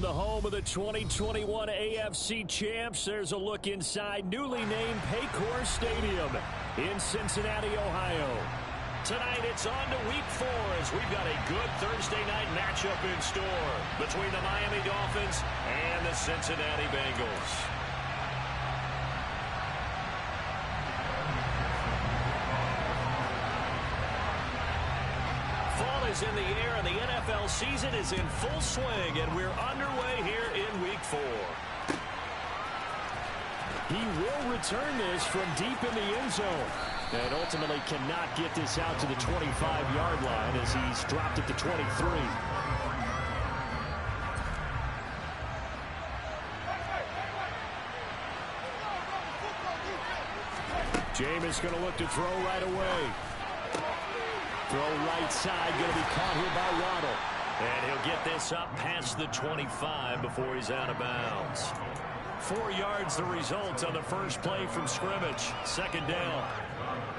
From the home of the 2021 AFC champs, there's a look inside newly named Paycor Stadium in Cincinnati, Ohio. Tonight it's on to Week 4 as we've got a good Thursday night matchup in store between the Miami Dolphins and the Cincinnati Bengals. Fall is in the air and the NFL season is in full swing, and we're underway here in Week 4. He will return this from deep in the end zone and ultimately cannot get this out to the 25-yard line as he's dropped it to 23. Jameis going to look to throw right away. Throw right side, going to be caught here by Waddle. And he'll get this up past the 25 before he's out of bounds. 4 yards the result on the first play from scrimmage. Second down.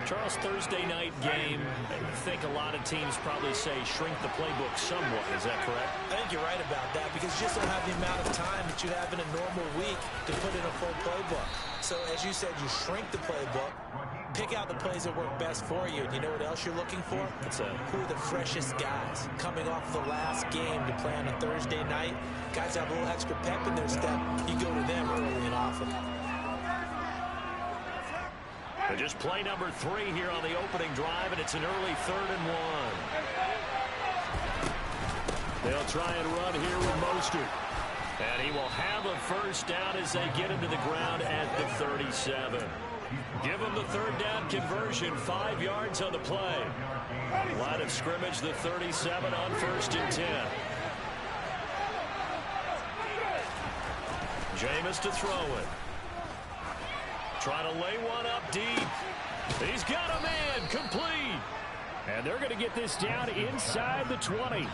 Charles, Thursday night game, I think a lot of teams probably say shrink the playbook somewhat. Is that correct? I think you're right about that because you just don't have the amount of time that you have in a normal week to put in a full playbook. So, as you said, you shrink the playbook, pick out the plays that work best for you. And you know what else you're looking for? Who are the freshest guys coming off the last game to play on a Thursday night? Guys have a little extra pep in their step. You go to them early and often. And just play number 3 here on the opening drive, and it's an early 3rd and 1. They'll try and run here with Mostert. And he will have a first down as they get into the ground at the 37. Give them the 3rd down conversion, 5 yards on the play. Line of scrimmage, the 37 on 1st and 10. Jameis to throw it. Trying to lay one up deep. He's got a man, complete. And they're going to get this down inside the 20.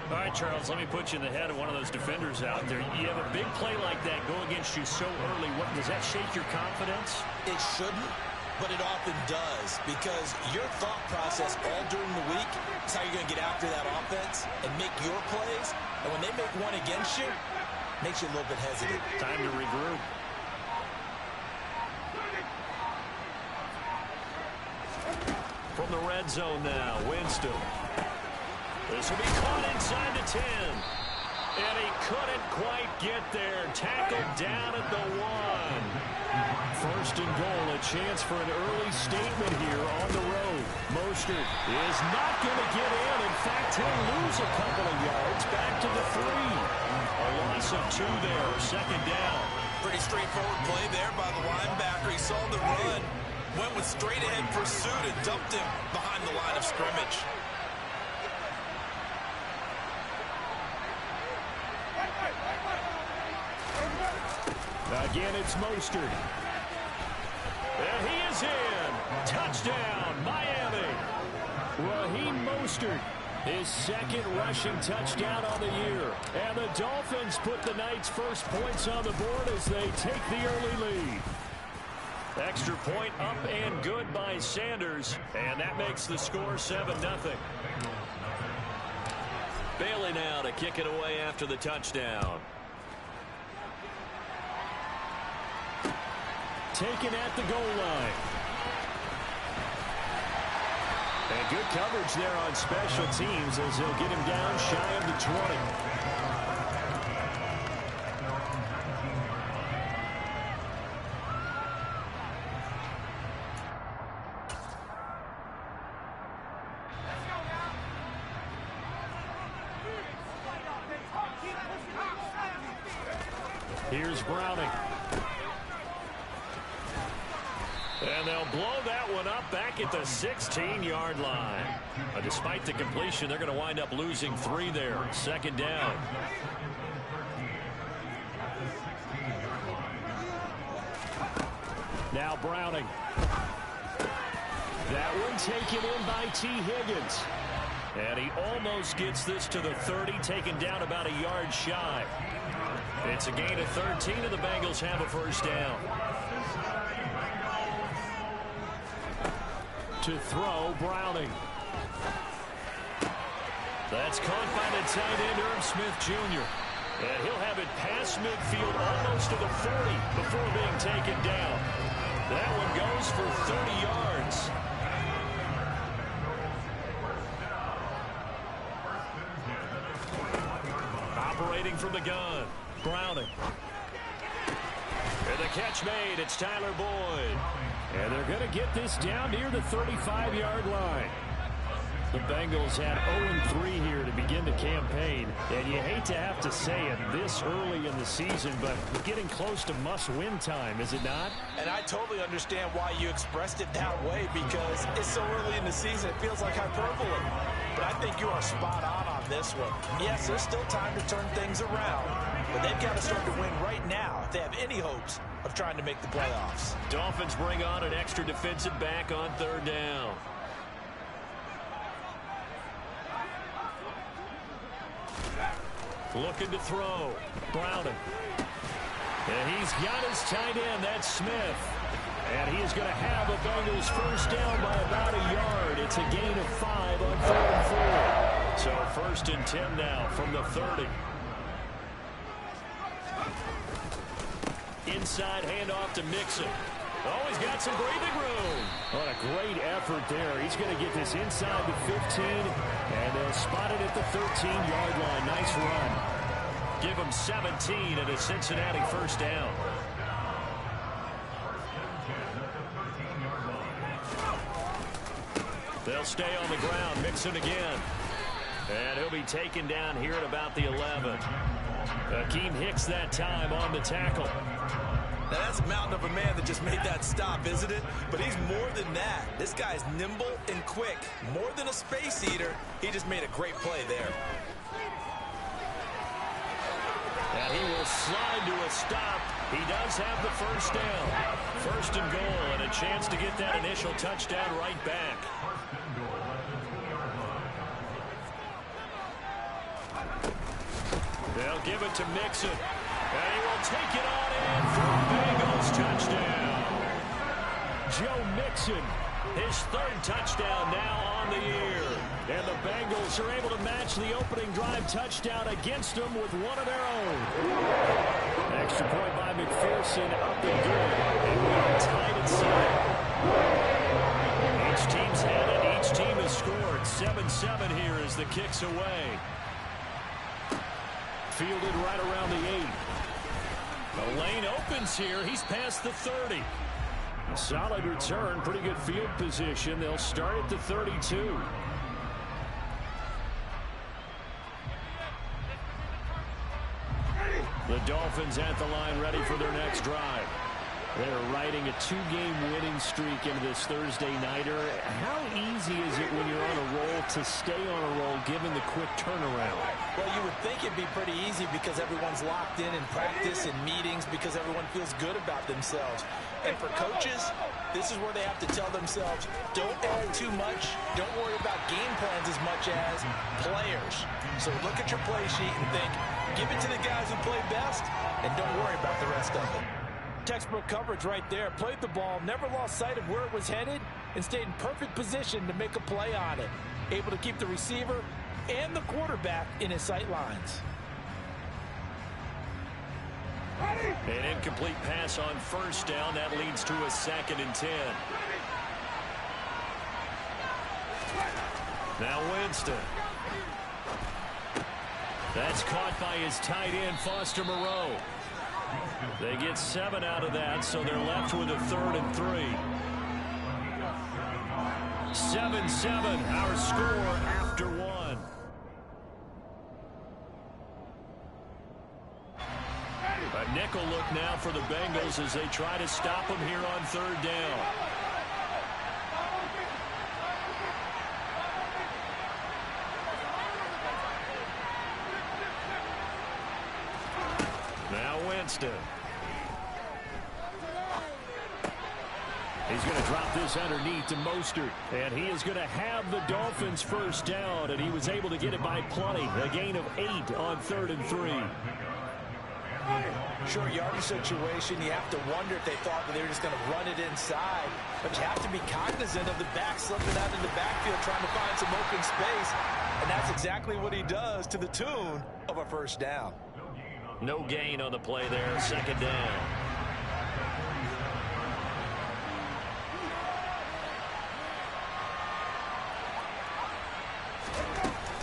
All right, Charles, let me put you in the head of one of those defenders out there. You have a big play like that go against you so early. What, does that shake your confidence? It shouldn't, but it often does because your thought process all during the week is how you're going to get after that offense and make your plays. And when they make one against you, it makes you a little bit hesitant. Time to regroup. From the red zone now, Winston. This will be caught inside the 10. And he couldn't quite get there. Tackled down at the 1. 1st and goal, a chance for an early statement here on the road. Mostert is not going to get in. In fact, he'll lose a couple of yards back to the 3. A loss of 2 there, 2nd down. Pretty straightforward play there by the linebacker. He saw the run, went with straight-ahead pursuit and dumped him behind the line of scrimmage. Again, it's Mostert. And he is in. Touchdown, Miami. Raheem Mostert, his 2nd rushing touchdown on the year. And the Dolphins put the night's first points on the board as they take the early lead. Extra point up and good by Sanders. And that makes the score 7-0. Bailey now to kick it away after the touchdown. Taken at the goal line. And good coverage there on special teams as he'll get him down shy of the 20. Here's Browning. And they'll blow that one up back at the 16-yard line. Despite the completion, they're going to wind up losing 3 there. 2nd down. Now Browning. That one taken in by T. Higgins. And he almost gets this to the 30, taken down about a yard shy. It's a gain of 13, and the Bengals have a first down. To throw, Browning. That's caught by the tight end, Irv Smith Jr. And he'll have it past midfield almost to the 40 before being taken down. That one goes for 30 yards. Operating from the gun, Browning. And the catch made, it's Tyler Boyd. And they're going to get this down near the 35-yard line. The Bengals had 0-3 here to begin the campaign, and you hate to have to say it this early in the season, but we're getting close to must-win time, is it not? And I totally understand why you expressed it that way, because it's so early in the season, it feels like hyperbole. But I think you are spot on this one. Yes, there's still time to turn things around, but they've got to start to win right now if they have any hopes of trying to make the playoffs. Dolphins bring on an extra defensive back on third down. Looking to throw. Browning. And he's got his tight end. That's Smith. And he is going to have a Bengals first down by about a yard. It's a gain of 5 on 3rd and 4. So 1st and 10 now from the 30. Inside handoff to Mixon. Oh, he's got some breathing room. What a great effort there. He's going to get this inside the 15, and they'll spot it at the 13-yard line. Nice run. Give him 17 and a Cincinnati first down. They'll stay on the ground. Mixon again. And he'll be taken down here at about the 11. Akeem Hicks that time on the tackle. Now, that's a mountain of a man that just made that stop, isn't it? But he's more than that. This guy's nimble and quick. More than a space eater, he just made a great play there. And he will slide to a stop. He does have the first down. 1st and goal, and a chance to get that initial touchdown right back. They'll give it to Mixon. And he will take it on in for a Bengals touchdown. Joe Mixon, his 3rd touchdown now on the year. And the Bengals are able to match the opening drive touchdown against them with one of their own. Extra point by McPherson, up and good. And we are tied at 7. Each team's had it. Each team has scored. 7-7 here as the kick's away. Fielded right around the 8. The lane opens here. He's past the 30. Solid return. Pretty good field position. They'll start at the 32. The Dolphins at the line ready for their next drive. They're riding a 2-game winning streak into this Thursday nighter. How easy is it when you're on a roll to stay on a roll given the quick turnaround? Well, you would think it'd be pretty easy because everyone's locked in practice and meetings because everyone feels good about themselves. And for coaches, this is where they have to tell themselves, don't add too much. Don't worry about game plans as much as players. So look at your play sheet and think, give it to the guys who play best, and don't worry about the rest of it. Textbook coverage right there. Played the ball, never lost sight of where it was headed, and stayed in perfect position to make a play on it. Able to keep the receiver and the quarterback in his sight lines. An incomplete pass on first down. That leads to a 2nd and 10. Now Winston. That's caught by his tight end, Foster Moreau. They get 7 out of that, so they're left with a 3rd and 3. 7-7, our score after 1. A nickel look now for the Bengals as they try to stop him here on 3rd down. Now Winston. He's going to drop this underneath to Mostert. And he is going to have the Dolphins first down. And he was able to get it by plenty. A gain of 8 on 3rd and 3. Short yardage situation, you have to wonder if they thought that they were just going to run it inside. But you have to be cognizant of the back slipping out in the backfield trying to find some open space. And that's exactly what he does to the tune of a first down. No gain on the play there. Second down.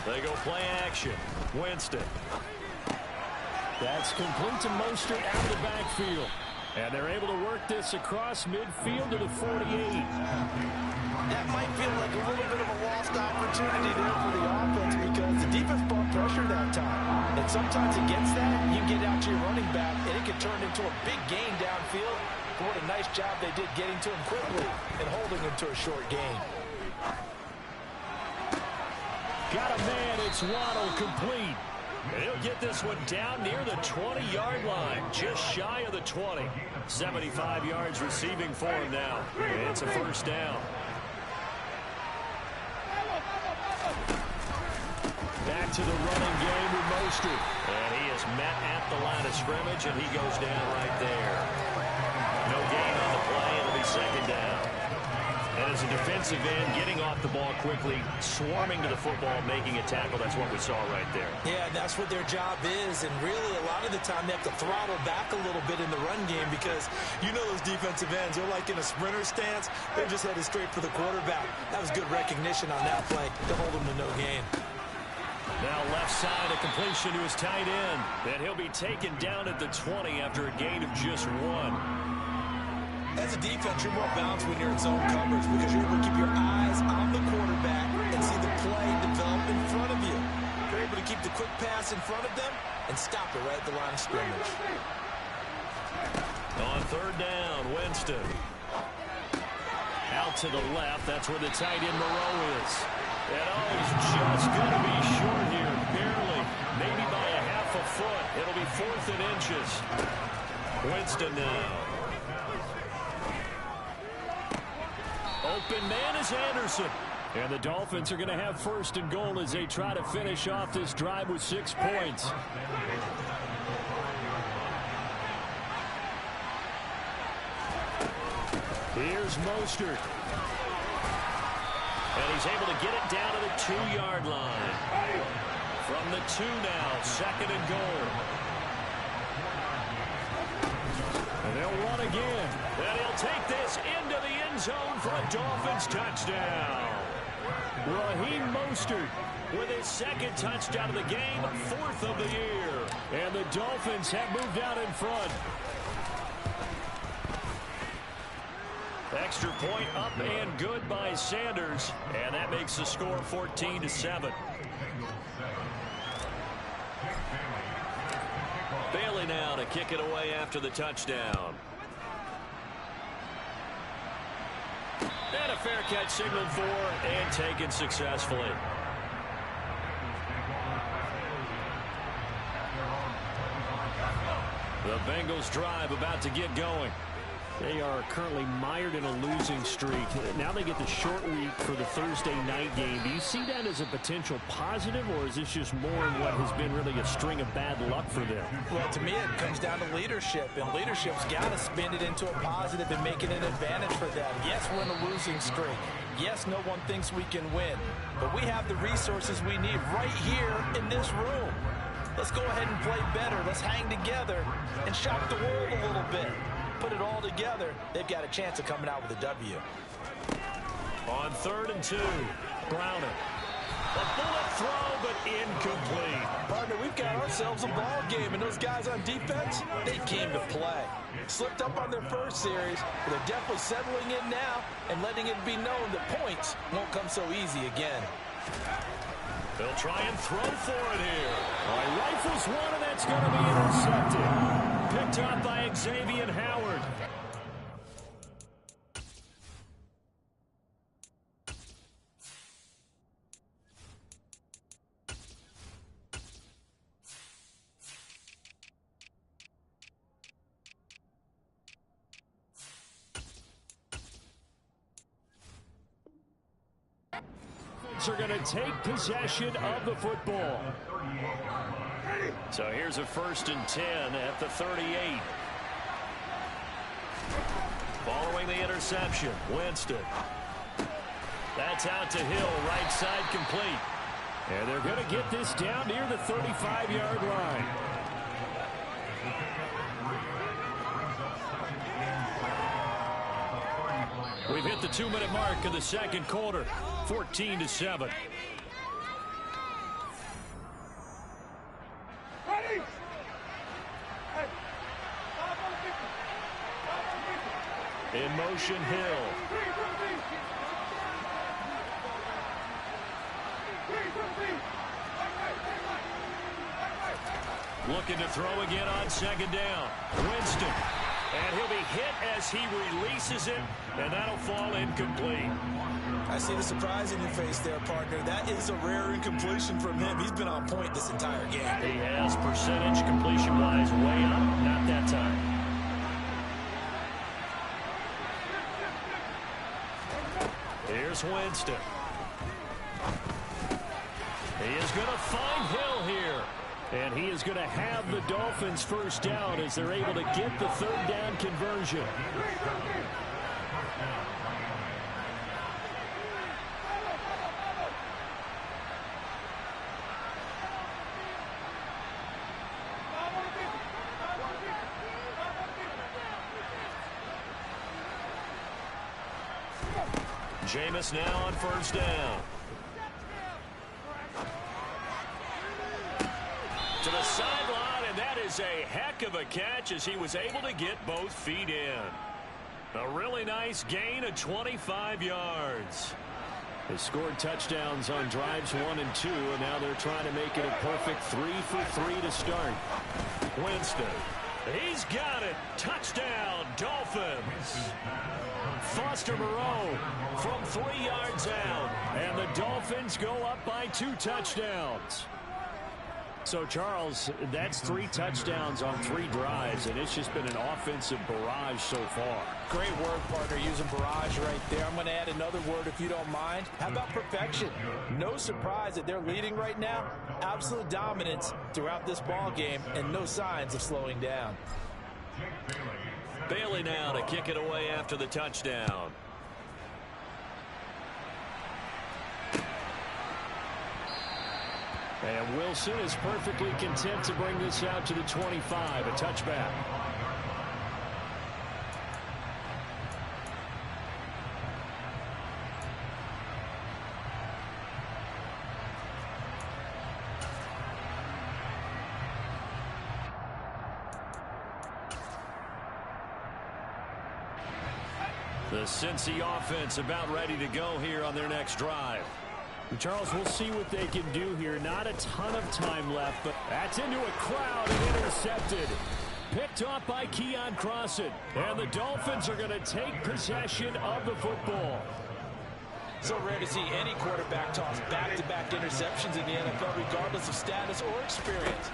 They go play action. Winston. That's complete to Mostert out of the backfield. And they're able to work this across midfield to the 48. That might feel like a little bit of a lost opportunity there for the offense because the defense brought pressure that time. And sometimes against that, you get out to your running back, and it can turn into a big gain downfield. But what a nice job they did getting to him quickly and holding him to a short gain. Got a man. It's Waddle complete. He'll get this one down near the 20-yard line, just shy of the 20. 75 yards receiving for him now. It's a first down. Back to the running game with Mostert. And he is met at the line of scrimmage, and he goes down right there. No gain on the play. It'll be second down. And as a defensive end, getting off the ball quickly, swarming to the football, making a tackle, that's what we saw right there. Yeah, and that's what their job is. And really, a lot of the time, they have to throttle back a little bit in the run game because you know those defensive ends, they're like in a sprinter stance. They're just headed straight for the quarterback. That was good recognition on that play to hold them to no gain. Now left side, a completion to his tight end. And he'll be taken down at the 20 after a gain of just 1. As a defense, you're more balanced when you're in zone coverage because you're able to keep your eyes on the quarterback and see the play develop in front of you. You're able to keep the quick pass in front of them and stop it right at the line of scrimmage. On third down, Winston. Out to the left, that's where the tight end Moreau is. And he's just going to be short here, barely, maybe by a half a foot. It'll be 4th and inches. Winston now. Open man is Anderson. And the Dolphins are going to have first and goal as they try to finish off this drive with 6 points. Here's Mostert. And he's able to get it down to the 2-yard line. From the 2 now, second and goal. And they'll run again. And he'll take this into the end zone for a Dolphins touchdown. Raheem Mostert with his 2nd touchdown of the game, 4th of the year. And the Dolphins have moved out in front. Extra point up and good by Sanders. And that makes the score 14-7. Bailey now to kick it away after the touchdown. And a fair catch signaled for and taken successfully. The Bengals drive about to get going. They are currently mired in a losing streak. Now they get the short week for the Thursday night game. Do you see that as a potential positive, or is this just more in what has been really a string of bad luck for them? Well, to me, it comes down to leadership, and leadership's got to spin it into a positive and make it an advantage for them. Yes, we're in a losing streak. Yes, no one thinks we can win, but we have the resources we need right here in this room. Let's go ahead and play better. Let's hang together and shock the world a little bit. Put it all together, they've got a chance of coming out with a W. On 3rd and 2, Browning. A bullet throw, but incomplete. Partner, we've got ourselves a ball game, and those guys on defense, they came to play. Slipped up on their first series, but they're definitely settling in now and letting it be known that points won't come so easy again. They'll try and throw for it here. All right, rifles one, and that's going to be intercepted. Picked up by Xavier Howard. Are going to take possession of the football. So here's a 1st and 10 at the 38. Following the interception, Winston. That's out to Hill, right side complete. And they're going to get this down near the 35-yard line. hit the 2-minute mark of the second quarter. 14-7. In motion, Hill. Looking to throw again on second down. Winston. And he'll be hit as he releases it, and that'll fall incomplete. I see the surprise in your face there, partner. That is a rare incompletion from him. He's been on point this entire game. He has percentage completion-wise way up. Not that time. Here's Winston. He is going to find Hill here. And he is going to have the Dolphins first down as they're able to get the third down conversion. Jameis now on first down. To the sideline, and that is a heck of a catch as he was able to get both feet in. A really nice gain of 25 yards. They scored touchdowns on drives 1 and 2, and now they're trying to make it a perfect 3 for 3 to start. Winston. He's got it. Touchdown, Dolphins. Foster Moreau from 3 yards out. And the Dolphins go up by 2 touchdowns. So, Charles, that's 3 touchdowns on 3 drives, and it's just been an offensive barrage so far. Great word, partner, using barrage right there. I'm going to add another word if you don't mind. How about perfection? No surprise that they're leading right now. Absolute dominance throughout this ball game and no signs of slowing down. Bailey now to kick it away after the touchdown. And Wilson is perfectly content to bring this out to the 25, a touchback. The Cincy offense about ready to go here on their next drive. Charles, we'll see what they can do here. Not a ton of time left, but that's into a crowd and intercepted. Picked off by Keon Crossan. And the Dolphins are going to take possession of the football. So rare to see any quarterback toss back-to-back interceptions in the NFL, regardless of status or experience.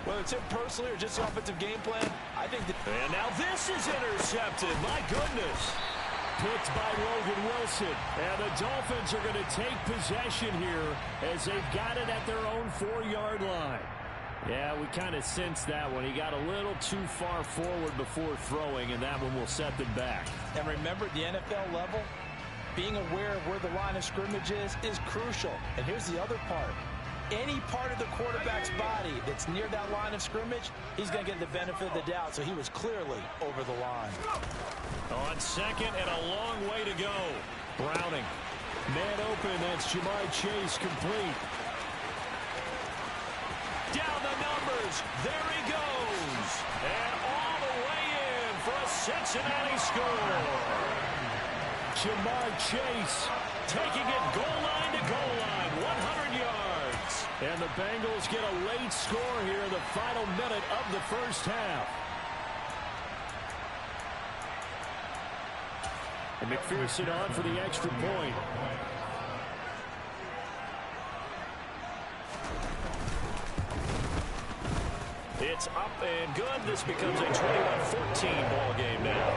Whether it's him personally or just the offensive game plan, I think that... And now this is intercepted. My goodness. Picked by Logan Wilson. And the Dolphins are going to take possession here as they've got it at their own 4-yard line. Yeah, we kind of sensed that one. He got a little too far forward before throwing, and that one will set them back. And remember, at the NFL level, being aware of where the line of scrimmage is crucial. And here's the other part. Any part of the quarterback's body that's near that line of scrimmage, he's going to get the benefit of the doubt. So he was clearly over the line. On second and a long way to go. Browning. Man open, that's Jamar Chase complete. Down the numbers. There he goes. And all the way in for a Cincinnati score. Jamar Chase taking it goal line to goal line. 100 yards. And the Bengals get a late score here in the final minute of the first half. And McPherson on for the extra point. It's up and good. This becomes a 21-14 ball game now.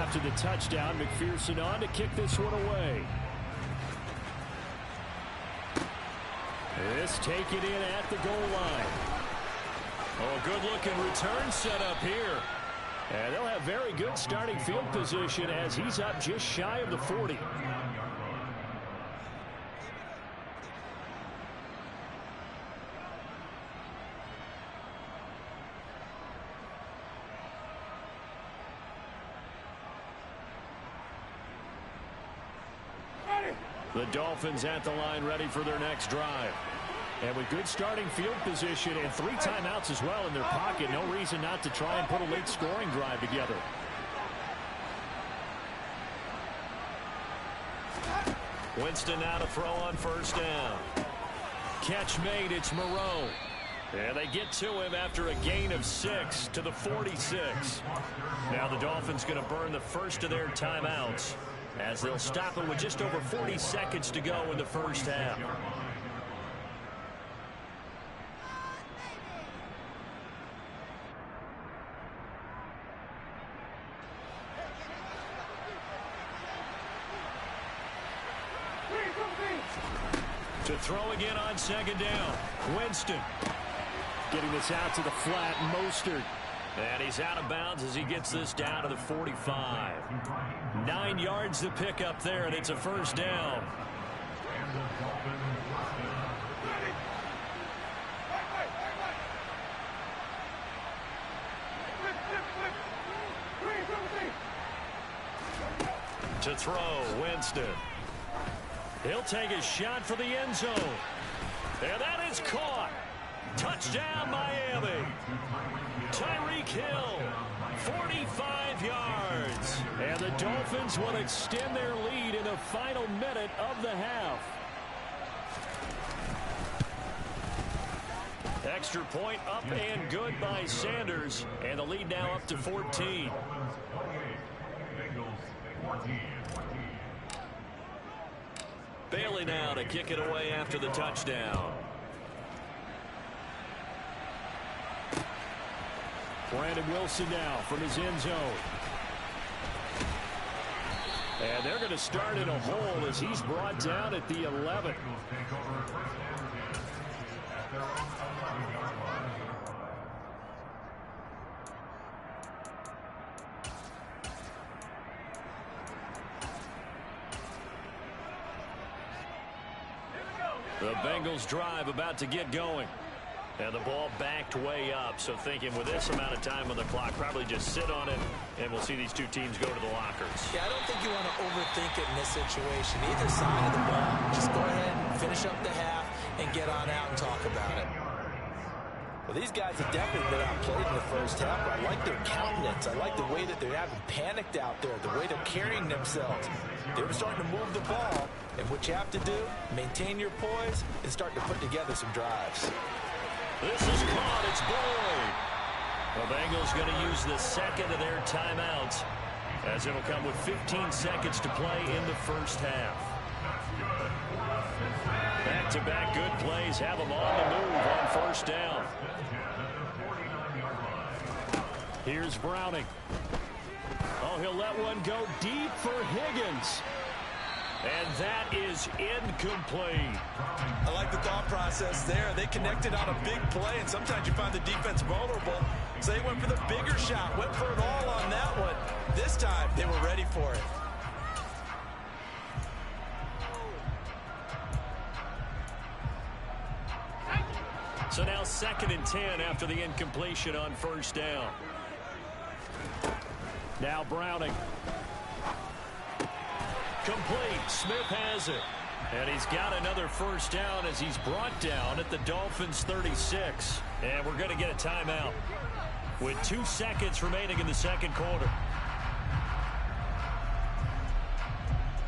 After the touchdown, McPherson on to kick this one away. This taken in at the goal line. Oh, good-looking return set up here. And they'll have very good starting field position as he's up just shy of the 40. The Dolphins at the line ready for their next drive. And with good starting field position and 3 timeouts as well in their pocket, no reason not to try and put a late scoring drive together. Winston now to throw on first down. Catch made, it's Moreau. And they get to him after a gain of 6 to the 46. Now the Dolphins going to burn the first of their timeouts as they'll stop it with just over 40 seconds to go in the first half. To throw again on second down. Winston. Getting this out to the flat. Mostert. And he's out of bounds as he gets this down to the 45. 9 yards to pick up there, and it's a first down. To throw, Winston. He'll take a shot for the end zone. And that is caught. Touchdown, Miami. Tyreek Hill, 45 yards. And the Dolphins will extend their lead in the final minute of the half. Extra point up and good by Sanders. And the lead now up to 14. Bailey now to kick it away after the touchdown. Brandon Wilson now from his end zone. And they're going to start in a hole as he's brought down at the 11. The Bengals drive about to get going. And the ball backed way up, so thinking with this amount of time on the clock, probably just sit on it, and we'll see these two teams go to the lockers. Yeah, I don't think you want to overthink it in this situation. Either side of the ball, just go ahead and finish up the half and get on out and talk about it. Well, these guys have definitely been outplayed in the first half, but I like their countenance. I like the way that they're having panicked out there, the way they're carrying themselves. They're starting to move the ball, and what you have to do, maintain your poise and start to put together some drives. This is caught. It's Boyd. The Bengals going to use the second of their timeouts as it'll come with 15 seconds to play in the first half. Back-to-back good plays have them on the move on first down. Here's Browning. Oh, he'll let one go deep for Higgins. And that is incomplete. I like the thought process there. They connected on a big play, and sometimes you find the defense vulnerable. So they went for the bigger shot, went for it all on that one. This time, they were ready for it. So now 2nd and 10 after the incompletion on first down. Now Browning. Complete. Smith has it. And he's got another first down as he's brought down at the Dolphins' 36. And we're going to get a timeout with 2 seconds remaining in the second quarter.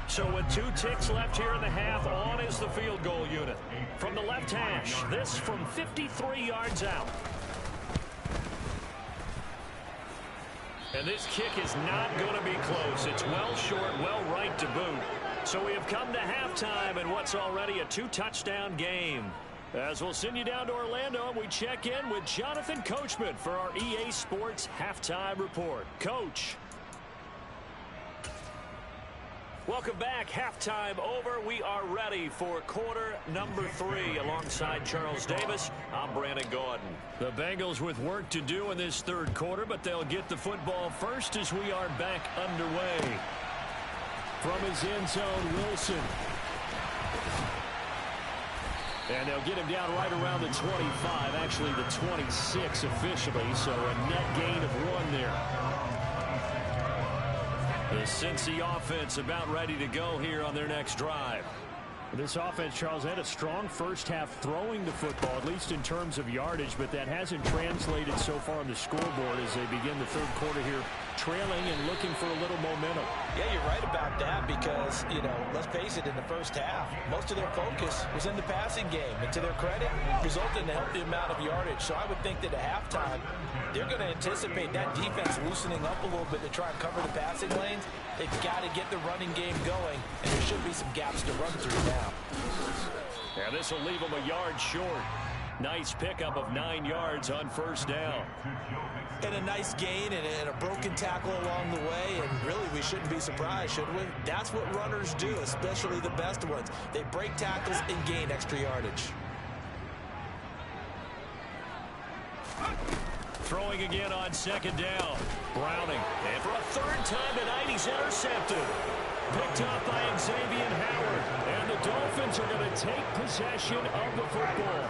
So with 2 ticks left here in the half, on is the field goal unit. From the left hash, this from 53 yards out. And this kick is not going to be close. It's well short, well right to boot. So we have come to halftime in what's already a 2-touchdown game. As we'll send you down to Orlando, and we check in with Jonathan Coachman for our EA Sports Halftime Report. Coach. Welcome back. Halftime over. We are ready for quarter number 3. Alongside Charles Davis, I'm Brandon Gordon. The Bengals with work to do in this third quarter, but they'll get the football first as we are back underway. From his end zone, Wilson. And they'll get him down right around the 25, actually the 26 officially, so a net gain of 1 there. The Cincy offense about ready to go here on their next drive. This offense, Charles, had a strong first half throwing the football, at least in terms of yardage, but that hasn't translated so far on the scoreboard as they begin the third quarter here, trailing and looking for a little momentum. Yeah, you're right about that because, let's face it, in the first half, most of their focus was in the passing game. And to their credit, resulted in a healthy amount of yardage. So I would think that at halftime, they're going to anticipate that defense loosening up a little bit to try and cover the passing lanes. They've got to get the running game going, and there should be some gaps to run through now. Yeah, this will leave them a yard short. Nice pickup of 9 yards on first down. And a nice gain and a broken tackle along the way, and really we shouldn't be surprised, should we? That's what runners do, especially the best ones. They break tackles and gain extra yardage. Throwing again on second down. Browning. And for a third time tonight, he's intercepted. Picked up by Xavier Howard. And the Dolphins are going to take possession of the football.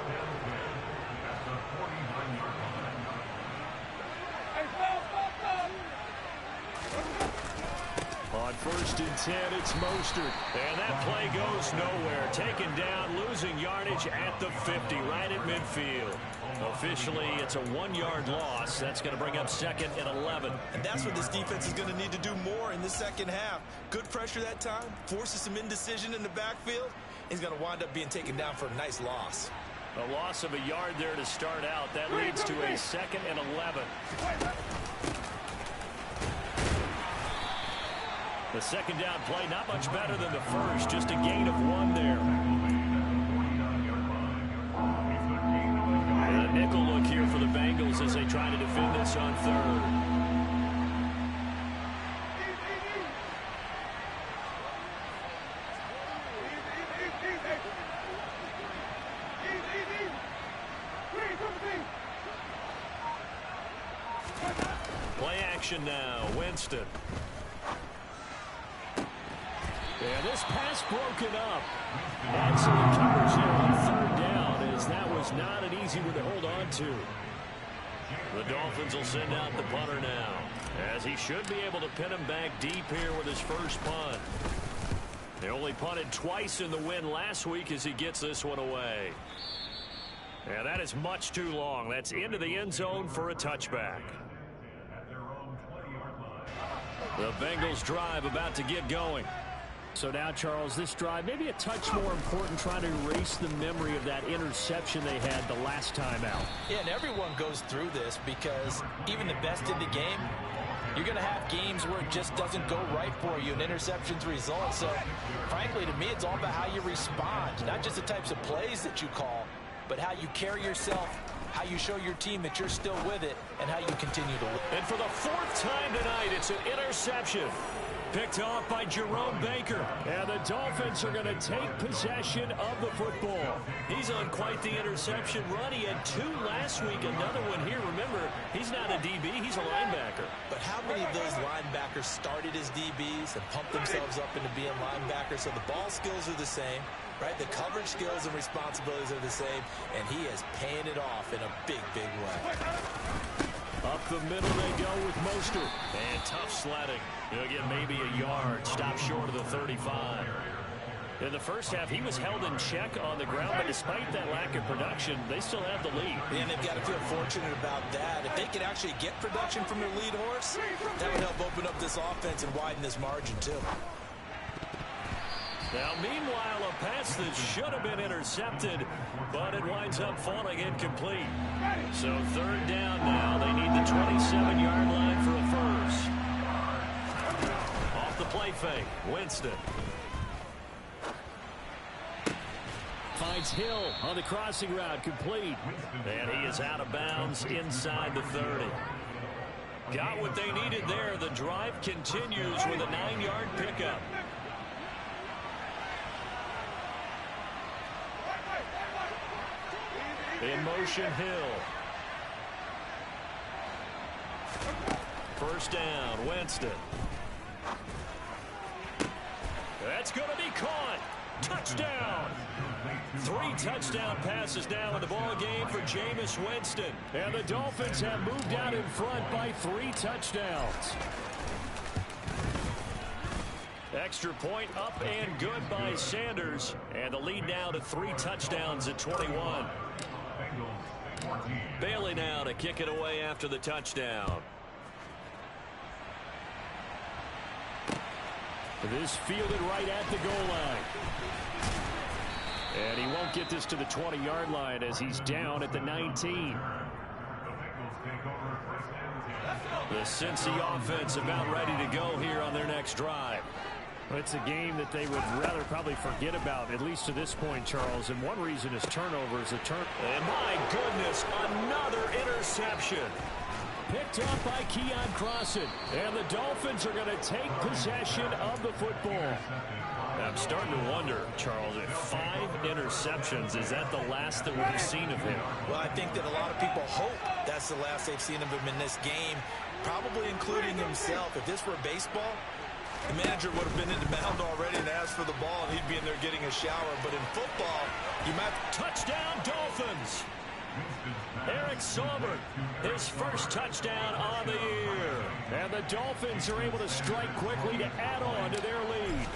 On first and 10, it's Mostert. And that play goes nowhere. Taken down, losing yardage at the 50, right at midfield. Officially, it's a 1-yard loss. That's going to bring up second and 11. And that's what this defense is going to need to do more in the second half. Good pressure that time, forces some indecision in the backfield. He's going to wind up being taken down for a nice loss. A loss of a yard there to start out. That leads to a second and 11. The second down play, not much better than the first. Just a gain of 1 there. And a nickel look here for the Bengals as they try to defend this on third. Play action now. Winston. Yeah, this pass broken up. Excellent coverage there on third down, as that was not an easy one to hold on to. The Dolphins will send out the punter now, as he should be able to pin him back deep here with his first punt. They only punted twice in the win last week as he gets this one away. Yeah, that is much too long. That's into the end zone for a touchback. The Bengals drive about to get going. So now, Charles, this drive maybe a touch more important, trying to erase the memory of that interception they had the last time out. Yeah, and everyone goes through this because even the best in the game, you're going to have games where it just doesn't go right for you and interceptions result. So, frankly, to me, it's all about how you respond, not just the types of plays that you call, but how you carry yourself, how you show your team that you're still with it, and how you continue to win. And for the 4th time tonight, it's an interception. Picked off by Jerome Baker. And the Dolphins are going to take possession of the football. He's on quite the interception run. He had 2 last week, another one here. Remember, he's not a DB, he's a linebacker. But how many of those linebackers started as DBs and pumped themselves up into being linebackers? So the ball skills are the same, right? The coverage skills and responsibilities are the same, and he is paying it off in a big, big way. Up the middle they go with Mostert. And tough sledding. He'll get maybe a yard. Stop short of the 35. In the first half, he was held in check on the ground, but despite that lack of production, they still have the lead. And they've got to feel fortunate about that. If they could actually get production from their lead horse, that would help open up this offense and widen this margin, too. Now, meanwhile, a pass that should have been intercepted, but it winds up falling incomplete. So third down now. They need the 27-yard line for a first. Off the play fake, Winston. Finds Hill on the crossing route, complete. And he is out of bounds inside the 30. Got what they needed there. The drive continues with a 9-yard pickup. In motion, Hill. First down, Winston. That's going to be caught. Touchdown. 3 touchdown passes now in the ball game for Jameis Winston. And the Dolphins have moved out in front by 3 touchdowns. Extra point up and good by Sanders. And the lead now to 3 touchdowns at 21. Bailey now to kick it away after the touchdown. This fielded right at the goal line. And he won't get this to the 20-yard line as he's down at the 19. The Cincy offense about ready to go here on their next drive. It's a game that they would rather probably forget about, at least to this point, Charles. And one reason is turnovers. And my goodness, another interception. Picked up by Keon Crossan. And the Dolphins are going to take possession of the football. I'm starting to wonder, Charles, if 5 interceptions, is that the last that we've seen of him? Well, I think that a lot of people hope that's the last they've seen of him in this game, probably including himself. If this were baseball, the manager would have been in the mound already and asked for the ball, and he'd be in there getting a shower. But in football, you might... Touchdown, Dolphins! Eric Sauber, his first touchdown on the year. And the Dolphins are able to strike quickly to add on to their lead.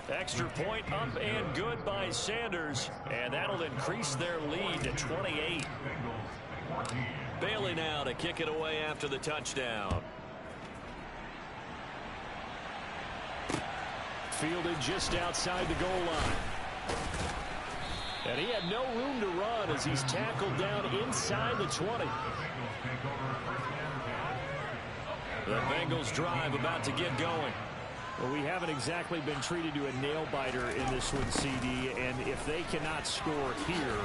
Extra point up and good by Sanders, and that'll increase their lead to 28. Bailey now to kick it away after the touchdown. Fielded just outside the goal line. And he had no room to run as he's tackled down inside the 20. The Bengals drive about to get going. Well, we haven't exactly been treated to a nail-biter in this one, CD, and if they cannot score here,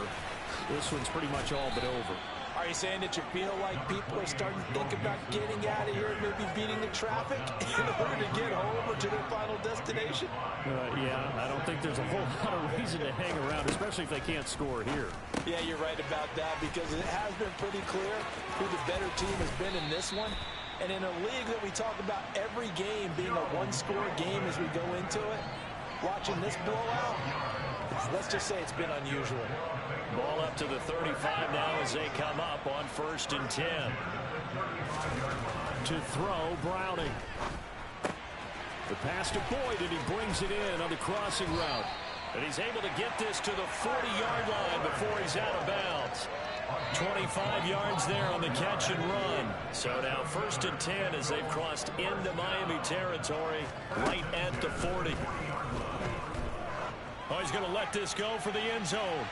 this one's pretty much all but over. Are you saying that you feel like people are starting to think about getting out of here and maybe beating the traffic in order to get home or to their final destination? Yeah, I don't think there's a whole lot of reason to hang around, especially if they can't score here. Yeah, you're right about that, because it has been pretty clear who the better team has been in this one. And in a league that we talk about every game being a one-score game as we go into it, watching this blowout, let's just say it's been unusual. Ball up to the 35 now as they come up on 1st and 10. To throw, Browning. The pass to Boyd, and he brings it in on the crossing route. And he's able to get this to the 40-yard line before he's out of bounds. 25 yards there on the catch and run. So now 1st and 10 as they've crossed into Miami territory right at the 40. Oh, he's going to let this go for the end zone.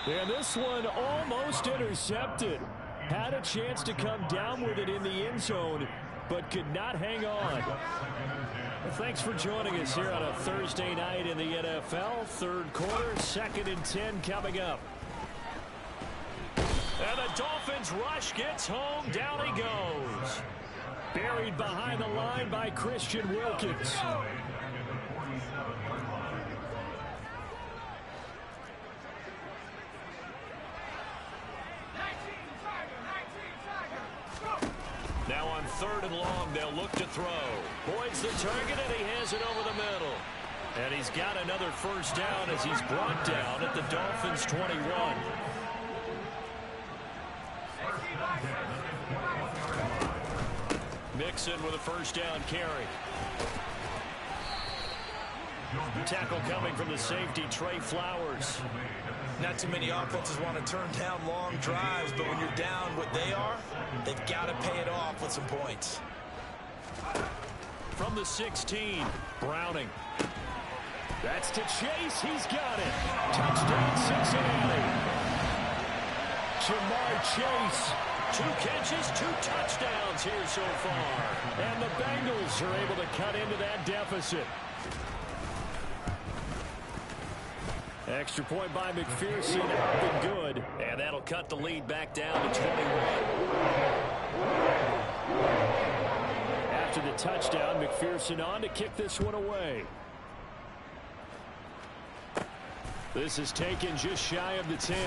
And this one almost intercepted. Had a chance to come down with it in the end zone, but could not hang on. Well, thanks for joining us here on a Thursday night in the NFL. 3rd quarter, 2nd and 10 coming up. And the Dolphins rush gets home. Down he goes. Buried behind the line by Christian Wilkins. Now on 3rd and long, they'll look to throw. Boyd's the target, and he has it over the middle. And he's got another first down as he's brought down at the Dolphins' 21. Mixon with a first down carry. Tackle coming from the safety, Trey Flowers. Not too many offenses want to turn down long drives, but when you're down what they are, they've got to pay it off with some points. From the 16, Browning. That's to Chase. He's got it. Touchdown, Cincinnati. Jamar Chase. 2 catches, 2 touchdowns here so far. And the Bengals are able to cut into that deficit. Extra point by McPherson, up and good. And that'll cut the lead back down to 21. After the touchdown, McPherson on to kick this one away. This is taken just shy of the 10. The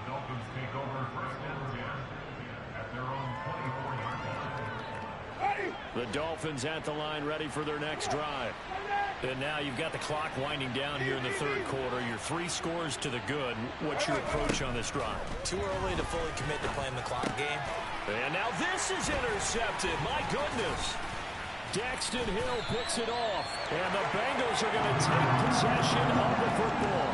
Dolphins take over first and 10 at their own 24-yard line. The Dolphins at the line, ready for their next drive. And now you've got the clock winding down here in the third quarter. You're 3 scores to the good. What's your approach on this drive? Too early to fully commit to playing the clock game. And now this is intercepted. My goodness. Daxton Hill picks it off. And the Bengals are going to take possession of the football.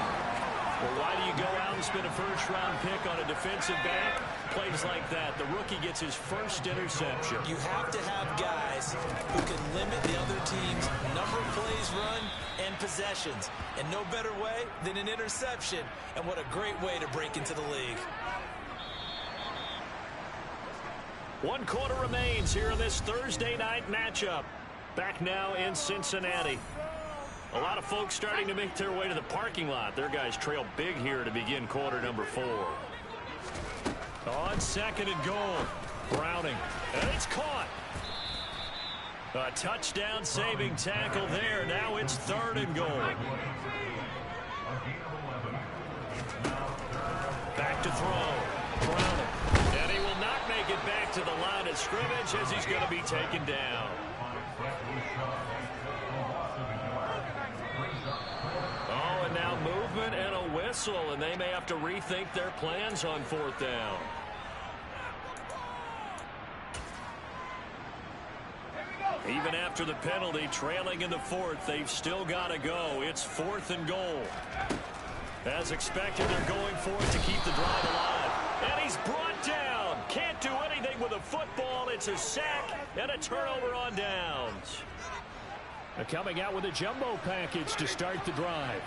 Well, why do you go out and spend a first-round pick on a defensive back? Plays like that. The rookie gets his first interception. You have to have guys who can limit the other team's number of plays run and possessions. And no better way than an interception. And what a great way to break into the league. 1 quarter remains here in this Thursday night matchup. Back now in Cincinnati. A lot of folks starting to make their way to the parking lot. Their guys trail big here to begin quarter number 4. On 2nd and goal. Browning. And it's caught. A touchdown saving tackle there. Now it's 3rd and goal. Back to throw. Browning. And he will not make it back to the line of scrimmage as he's going to be taken down. Oh, and now movement and a whistle, and they may have to rethink their plans on 4th down. Even after the penalty, trailing in the 4th, they've still got to go. It's 4th and goal. As expected, they're going for it to keep the drive alive. And he's brought down. Can't do anything with a football. It's a sack and a turnover on downs. They're coming out with a jumbo package to start the drive.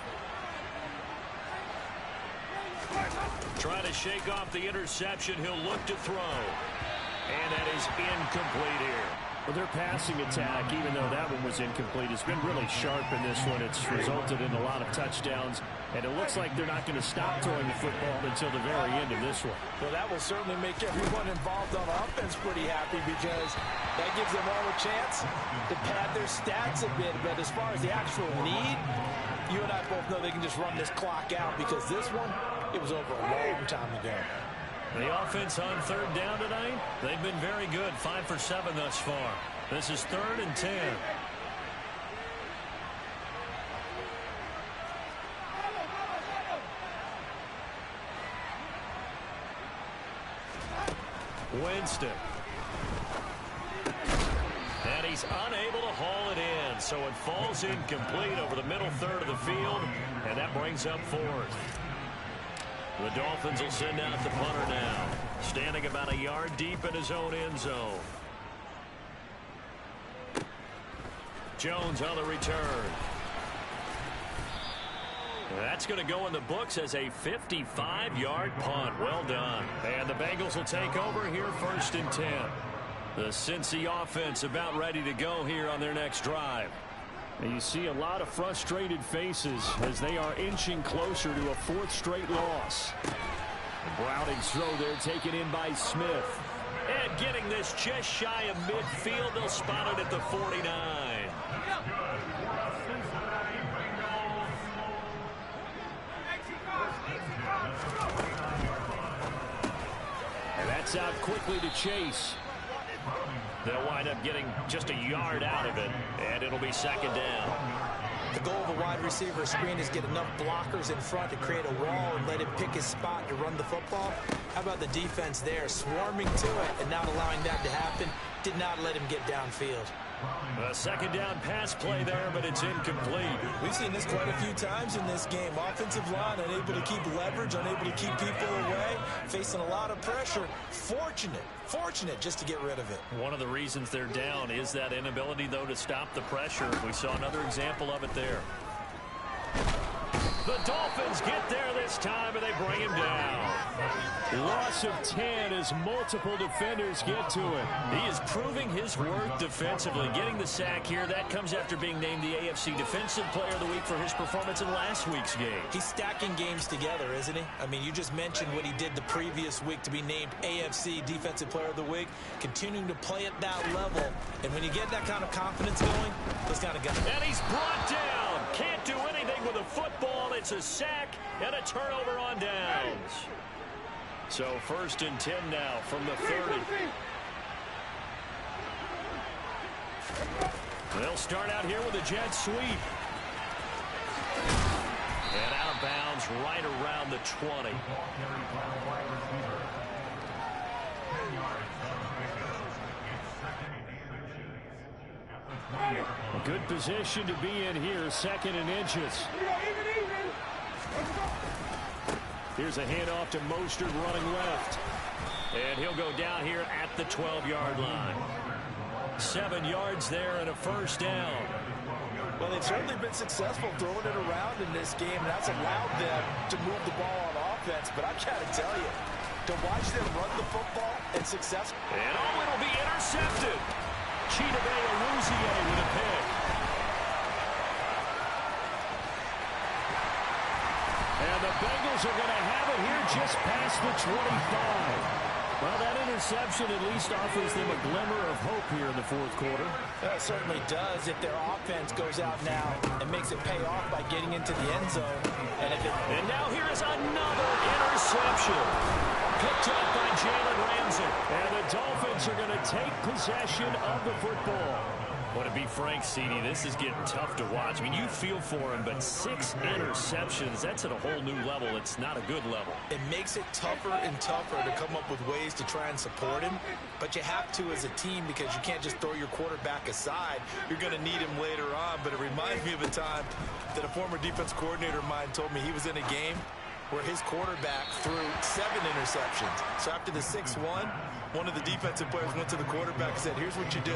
Trying to shake off the interception. He'll look to throw. And that is incomplete here. Well, their passing attack, even though that one was incomplete, has been really sharp in this one. It's resulted in a lot of touchdowns, and it looks like they're not going to stop throwing the football until the very end of this one. Well, that will certainly make everyone involved on offense pretty happy because that gives them all a chance to pad their stats a bit. But as far as the actual need, you and I both know they can just run this clock out because this one, it was over a long time ago. The offense on 3rd down tonight, they've been very good. 5 for 7 thus far. This is 3rd and 10. Winston. And he's unable to haul it in, so it falls incomplete over the middle 3rd of the field, and that brings up 4th. The Dolphins will send out the punter now, standing about a yard deep in his own end zone. Jones on the return. That's going to go in the books as a 55-yard punt. Well done. And the Bengals will take over here 1st and 10. The Cincy offense about ready to go here on their next drive. And you see a lot of frustrated faces as they are inching closer to a 4th straight loss. Browning's throw there taken in by Smith. And getting this just shy of midfield, they'll spot it at the 49. And that's out quickly to Chase. They'll wind up getting just a yard out of it, and it'll be 2nd down. The goal of a wide receiver screen is get enough blockers in front to create a wall and let him pick his spot to run the football. How about the defense there, swarming to it and not allowing that to happen? Did not let him get downfield. A 2nd down pass play there, but it's incomplete. We've seen this quite a few times in this game. Offensive line unable to keep leverage, unable to keep people away, facing a lot of pressure. Fortunate just to get rid of it. One of the reasons they're down is that inability, though, to stop the pressure. We saw another example of it there. The Dolphins get there this time, and they bring him down. Loss of 10 as multiple defenders get to it. He is proving his worth defensively. Getting the sack here, that comes after being named the AFC Defensive Player of the Week for his performance in last week's game. He's stacking games together, isn't he? I mean, you just mentioned what he did the previous week to be named AFC Defensive Player of the Week. Continuing to play at that level. And when you get that kind of confidence going, those kind of guys. And he's brought down. can't do anything with the football. It's a sack and a turnover on downs. So 1st and 10 now from the 30. They'll start out here with a jet sweep. And out of bounds right around the 20. A good position to be in here, 2nd and inches. Here's a handoff to Mostert running left. And he'll go down here at the 12-yard line. 7 yards there and a 1st down. Well, they've certainly been successful throwing it around in this game. That's allowed them to move the ball on offense. But I've got to tell you, to watch them run the football and successful. And it'll be intercepted. Chidobe Awuzie with a pick. And the Bengals are going to have it here just past the 25. Well, that interception at least offers them a glimmer of hope here in the 4th quarter. It certainly does if their offense goes out now and makes it pay off by getting into the end zone. And now here is another interception. Picked up by Jalen Ramsey. And the Dolphins are going to take possession of the football. Well, to be frank, CD, this is getting tough to watch. I mean, you feel for him, but 6 interceptions, that's at a whole new level. It's not a good level. It makes it tougher and tougher to come up with ways to try and support him. But you have to as a team because you can't just throw your quarterback aside. You're going to need him later on. But it reminds me of a time that a former defense coordinator of mine told me he was in a game where his quarterback threw 7 interceptions. So after the 6-1, one of the defensive players went to the quarterback and said, here's what you do.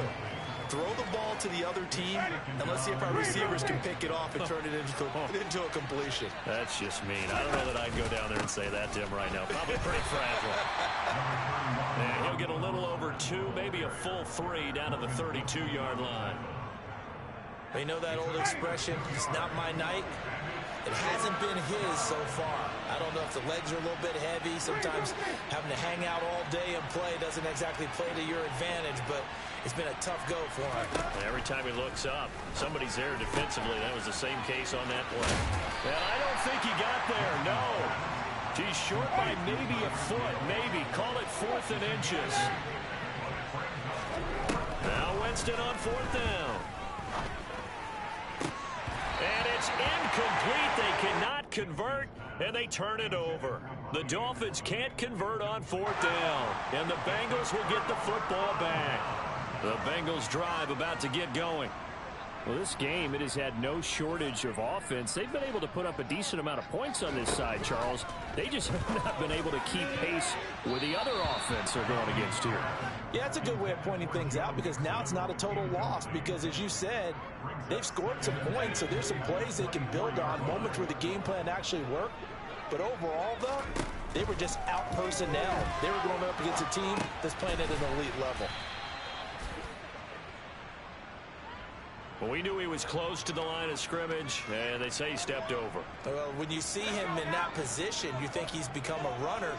Throw the ball to the other team, and let's see if our receivers can pick it off and turn it into a completion. That's just mean. I don't know that I'd go down there and say that to him right now. Probably pretty fragile. And he'll get a little over 2, maybe a full 3 down to the 32-yard line. You know that old expression, it's not my night? It hasn't been his so far. I don't know if the legs are a little bit heavy. Sometimes having to hang out all day and play doesn't exactly play to your advantage, but it's been a tough go for him. And every time he looks up, somebody's there defensively. That was the same case on that play. And I don't think he got there, no. He's short by maybe a foot, maybe. Call it 4th and inches. Now Winston on 4th down. And it's incomplete. They cannot convert, and they turn it over. The Dolphins can't convert on 4th down, and the Bengals will get the football back. The Bengals drive about to get going. Well, this game, it has had no shortage of offense. They've been able to put up a decent amount of points on this side, Charles. They just have not been able to keep pace with the other offense they're going against here. Yeah, it's a good way of pointing things out because now it's not a total loss because, as you said, they've scored some points, so there's some plays they can build on, moments where the game plan actually worked. But overall, though, they were just out-personnel. They were going up against a team that's playing at an elite level. Well, we knew he was close to the line of scrimmage, and they say he stepped over. Well, when you see him in that position, you think he's become a runner.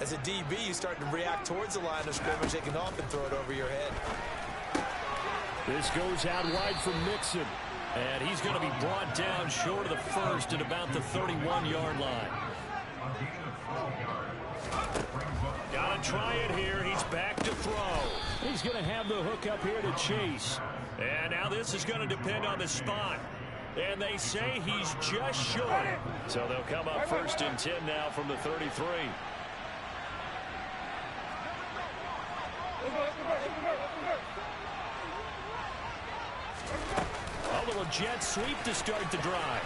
As a DB, you start to react towards the line of scrimmage. They can often throw it over your head. This goes out wide from Mixon. And he's going to be brought down short of the first at about the 31-yard line. Got to try it here. He's back to throw. He's going to have the hook up here to Chase. And now this is going to depend on the spot. And they say he's just short. So they'll come up 1st and 10 now from the 33. A little jet sweep to start the drive.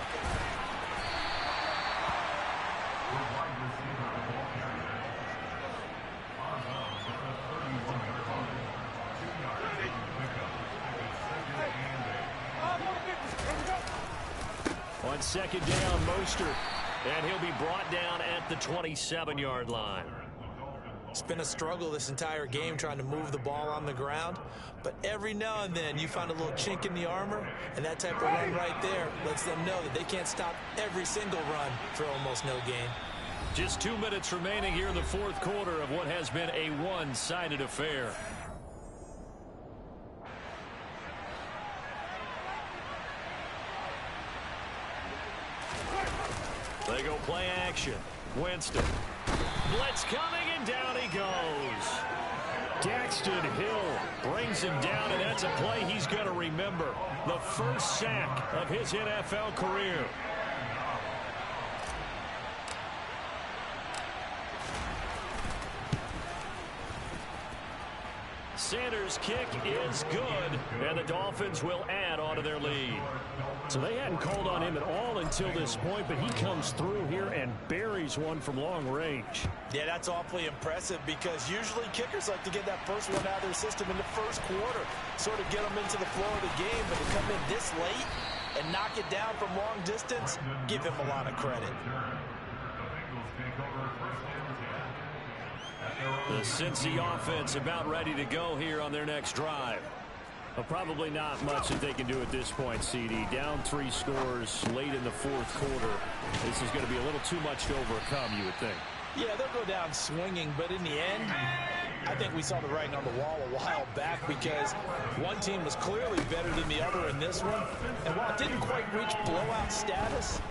On 2nd down, Mostert. And he'll be brought down at the 27-yard line. It's been a struggle this entire game trying to move the ball on the ground. But every now and then you find a little chink in the armor, and that type of run right there lets them know that they can't stop every single run for almost no gain. Just 2 minutes remaining here in the 4th quarter of what has been a one-sided affair. They go play action. Winston. Blitz coming, and down he goes. Daxton Hill brings him down, and that's a play he's going to remember. The first sack of his NFL career. Sanders' kick is good, and the Dolphins will add on to their lead. So they hadn't called on him at all until this point, but he comes through here and buries one from long range. Yeah, that's awfully impressive because usually kickers like to get that first one out of their system in the first quarter, sort of get them into the flow of the game, but to come in this late and knock it down from long distance, give him a lot of credit. The Cincy offense about ready to go here on their next drive. Well, probably not much that they can do at this point, CD. Down 3 scores late in the fourth quarter. This is going to be a little too much to overcome, you would think. Yeah, they'll go down swinging, but in the end, I think we saw the writing on the wall a while back because one team was clearly better than the other in this one. And while it didn't quite reach blowout status,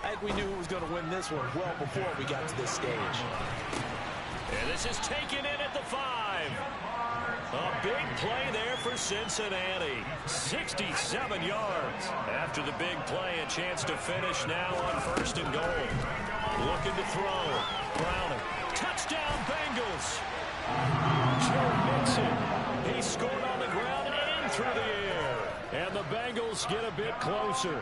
I think we knew who was going to win this one well before we got to this stage. And this is taken in at the 5. A big play there for Cincinnati. 67 yards. After the big play, a chance to finish now on 1st and goal. Looking to throw. Browning. Touchdown, Bengals. Joe Mixon. He scored on the ground and through the air. And the Bengals get a bit closer.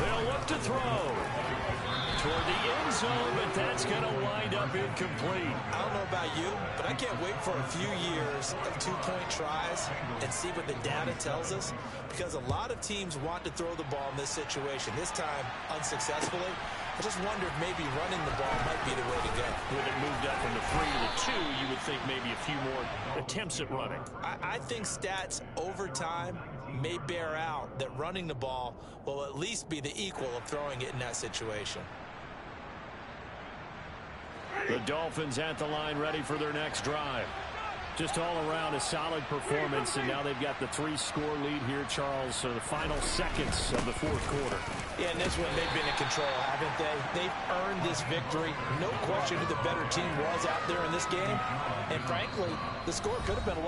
They'll look to throw toward the end zone, but that's going to wind up incomplete. I don't know about you, but I can't wait for a few years of 2-point tries and see what the data tells us, because a lot of teams want to throw the ball in this situation. This time, unsuccessfully. I just wonder if maybe running the ball might be the way to go. With it moved up from the 3 to the 2, you would think maybe a few more attempts at running. I think stats over time may bear out that running the ball will at least be the equal of throwing it in that situation. The Dolphins at the line ready for their next drive. Just all around a solid performance, and now they've got the 3-score lead here, Charles, so the final seconds of the fourth quarter. Yeah, in this one, they've been in control, haven't they? They've earned this victory. No question who the better team was out there in this game. And frankly, the score could have been a lot